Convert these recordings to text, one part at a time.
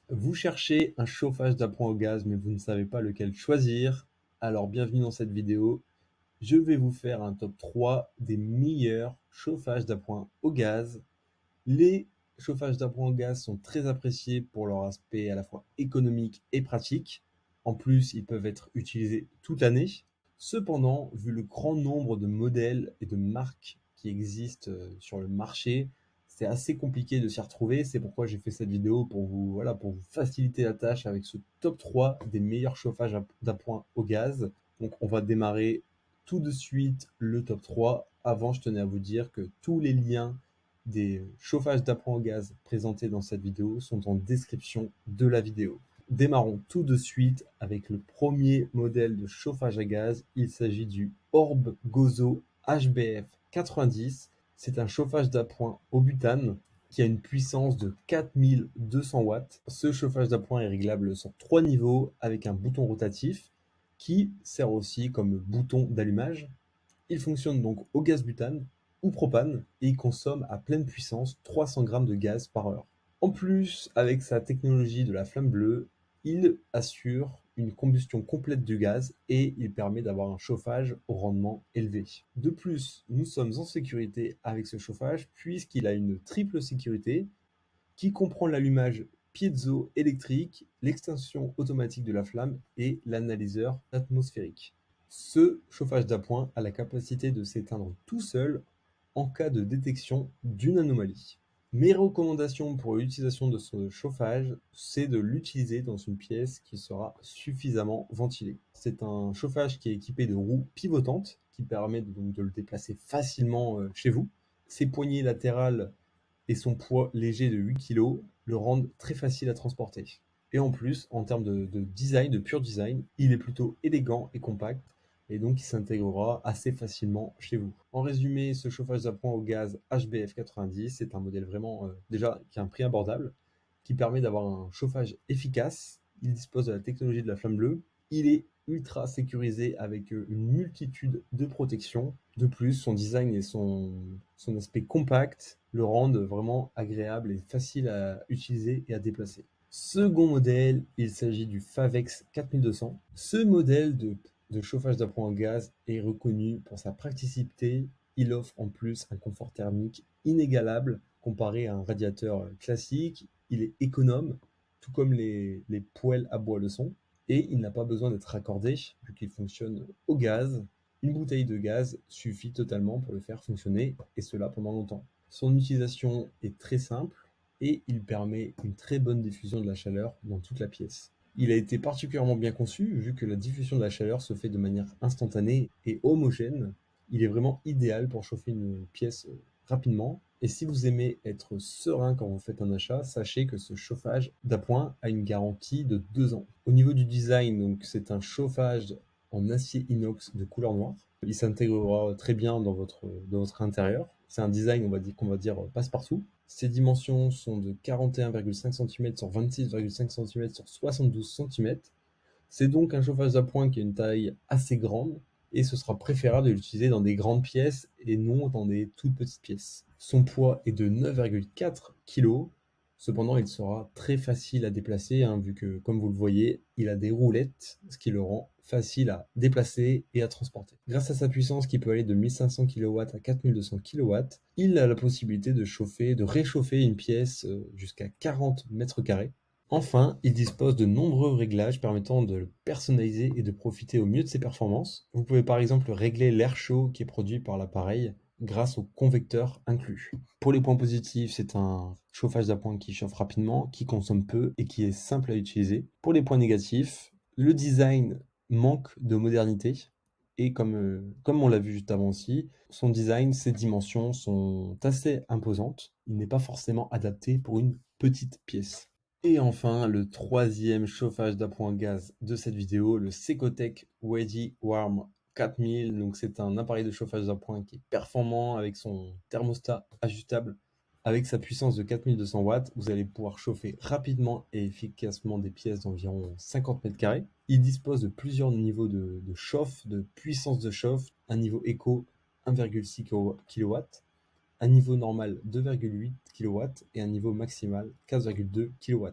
Vous cherchez un chauffage d'appoint au gaz, mais vous ne savez pas lequel choisir. Alors bienvenue dans cette vidéo. Je vais vous faire un top 3 des meilleurs chauffages d'appoint au gaz. Les chauffages d'appoint au gaz sont très appréciés pour leur aspect à la fois économique et pratique. En plus, ils peuvent être utilisés toute l'année. Cependant, vu le grand nombre de modèles et de marques qui existent sur le marché, c'est assez compliqué de s'y retrouver. C'est pourquoi j'ai fait cette vidéo pour vous, voilà, pour vous faciliter la tâche avec ce top 3 des meilleurs chauffages d'appoint au gaz. Donc, on va démarrer tout de suite le top 3. Avant, je tenais à vous dire que tous les liens des chauffages d'appoint au gaz présentés dans cette vidéo sont en description de la vidéo. Démarrons tout de suite avec le premier modèle de chauffage à gaz. Il s'agit du Orb Gozo HBF 90. C'est un chauffage d'appoint au butane qui a une puissance de 4200 watts. Ce chauffage d'appoint est réglable sur 3 niveaux avec un bouton rotatif qui sert aussi comme bouton d'allumage. Il fonctionne donc au gaz butane ou propane et il consomme à pleine puissance 300 grammes de gaz par heure. En plus, avec sa technologie de la flamme bleue, il assure une combustion complète du gaz et il permet d'avoir un chauffage au rendement élevé. De plus, nous sommes en sécurité avec ce chauffage puisqu'il a une triple sécurité qui comprend l'allumage piézo-électrique, l'extinction automatique de la flamme et l'analyseur atmosphérique. Ce chauffage d'appoint a la capacité de s'éteindre tout seul en cas de détection d'une anomalie. Mes recommandations pour l'utilisation de ce chauffage, c'est de l'utiliser dans une pièce qui sera suffisamment ventilée. C'est un chauffage qui est équipé de roues pivotantes qui permettent donc de le déplacer facilement chez vous. Ses poignées latérales et son poids léger de 8 kg le rendent très facile à transporter. Et en plus, en termes de design, de pur design, il est plutôt élégant et compact, et donc il s'intégrera assez facilement chez vous. En résumé, ce chauffage d'appoint au gaz HBF 90, c'est un modèle vraiment déjà qui a un prix abordable, qui permet d'avoir un chauffage efficace. Il dispose de la technologie de la flamme bleue. Il est ultra sécurisé avec une multitude de protections. De plus, son design et son aspect compact le rendent vraiment agréable et facile à utiliser et à déplacer. Second modèle, il s'agit du Favex 4200. Ce modèle de chauffage d'appoint au gaz est reconnu pour sa praticité. Il offre en plus un confort thermique inégalable comparé à un radiateur classique. Il est économe, tout comme les poêles à bois le sont, et il n'a pas besoin d'être raccordé vu qu'il fonctionne au gaz. Une bouteille de gaz suffit totalement pour le faire fonctionner, et cela pendant longtemps. Son utilisation est très simple et il permet une très bonne diffusion de la chaleur dans toute la pièce. Il a été particulièrement bien conçu vu que la diffusion de la chaleur se fait de manière instantanée et homogène. Il est vraiment idéal pour chauffer une pièce rapidement. Et si vous aimez être serein quand vous faites un achat, sachez que ce chauffage d'appoint a une garantie de 2 ans. Au niveau du design, donc c'est un chauffage en acier inox de couleur noire. Il s'intégrera très bien dans votre intérieur. C'est un design, qu'on va dire passe-partout. Ses dimensions sont de 41,5 cm sur 26,5 cm sur 72 cm. C'est donc un chauffage d'appoint qui a une taille assez grande et ce sera préférable de l'utiliser dans des grandes pièces et non dans des toutes petites pièces. Son poids est de 9,4 kg. Cependant, il sera très facile à déplacer, hein, vu que, comme vous le voyez, il a des roulettes, ce qui le rend facile à déplacer et à transporter. Grâce à sa puissance qui peut aller de 1500 kW à 4200 kW, il a la possibilité de chauffer, de réchauffer une pièce jusqu'à 40 mètres carrés. Enfin, il dispose de nombreux réglages permettant de le personnaliser et de profiter au mieux de ses performances. Vous pouvez par exemple régler l'air chaud qui est produit par l'appareil grâce au convecteur inclus. Pour les points positifs, c'est un chauffage d'appoint qui chauffe rapidement, qui consomme peu et qui est simple à utiliser. Pour les points négatifs, le design manque de modernité. Et comme on l'a vu juste avant aussi, son design, ses dimensions sont assez imposantes. Il n'est pas forcément adapté pour une petite pièce. Et enfin, le troisième chauffage d'appoint gaz de cette vidéo, le Secotech Ready Warm 4000. Donc c'est un appareil de chauffage d'appoint qui est performant avec son thermostat ajustable. Avec sa puissance de 4200 watts, vous allez pouvoir chauffer rapidement et efficacement des pièces d'environ 50 mètres carrés. Il dispose de plusieurs niveaux de chauffe, de puissance de chauffe, un niveau éco 1,6 kW, un niveau normal 2,8 kW et un niveau maximal 15,2 kW.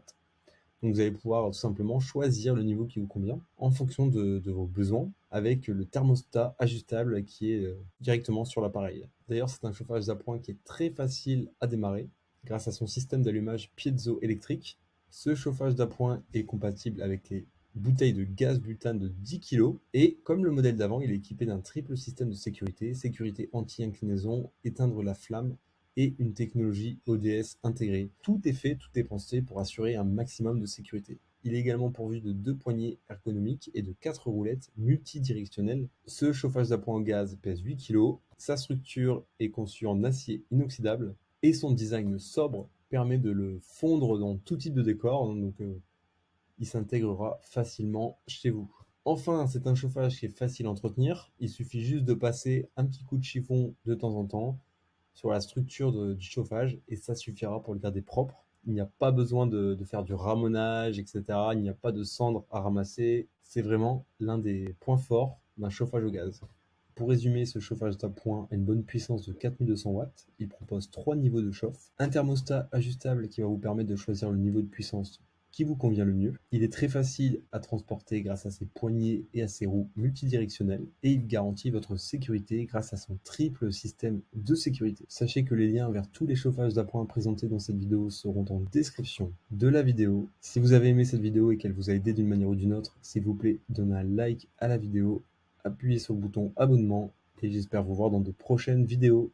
Donc vous allez pouvoir tout simplement choisir le niveau qui vous convient en fonction de vos besoins avec le thermostat ajustable qui est directement sur l'appareil. D'ailleurs, c'est un chauffage d'appoint qui est très facile à démarrer grâce à son système d'allumage piézoélectrique. Ce chauffage d'appoint est compatible avec les bouteilles de gaz butane de 10 kg et comme le modèle d'avant, il est équipé d'un triple système de sécurité anti-inclinaison, éteindre la flamme et une technologie ODS intégrée. Tout est fait, tout est pensé pour assurer un maximum de sécurité. Il est également pourvu de 2 poignées ergonomiques et de 4 roulettes multidirectionnelles. Ce chauffage d'appoint au gaz pèse 8 kg. Sa structure est conçue en acier inoxydable et son design sobre permet de le fondre dans tout type de décor, donc il s'intégrera facilement chez vous. Enfin, c'est un chauffage qui est facile à entretenir. Il suffit juste de passer un petit coup de chiffon de temps en temps sur la structure du chauffage et ça suffira pour le garder propre. Il n'y a pas besoin de faire du ramonage, etc. Il n'y a pas de cendres à ramasser. C'est vraiment l'un des points forts d'un chauffage au gaz. Pour résumer, ce chauffage d'appoint a une bonne puissance de 4200 watts. Il propose 3 niveaux de chauffe, un thermostat ajustable qui va vous permettre de choisir le niveau de puissance qui vous convient le mieux. Il est très facile à transporter grâce à ses poignées et à ses roues multidirectionnelles et il garantit votre sécurité grâce à son triple système de sécurité. Sachez que les liens vers tous les chauffages d'appoint présentés dans cette vidéo seront en description de la vidéo. Si vous avez aimé cette vidéo et qu'elle vous a aidé d'une manière ou d'une autre, s'il vous plaît, donnez un like à la vidéo, appuyez sur le bouton abonnement et j'espère vous voir dans de prochaines vidéos.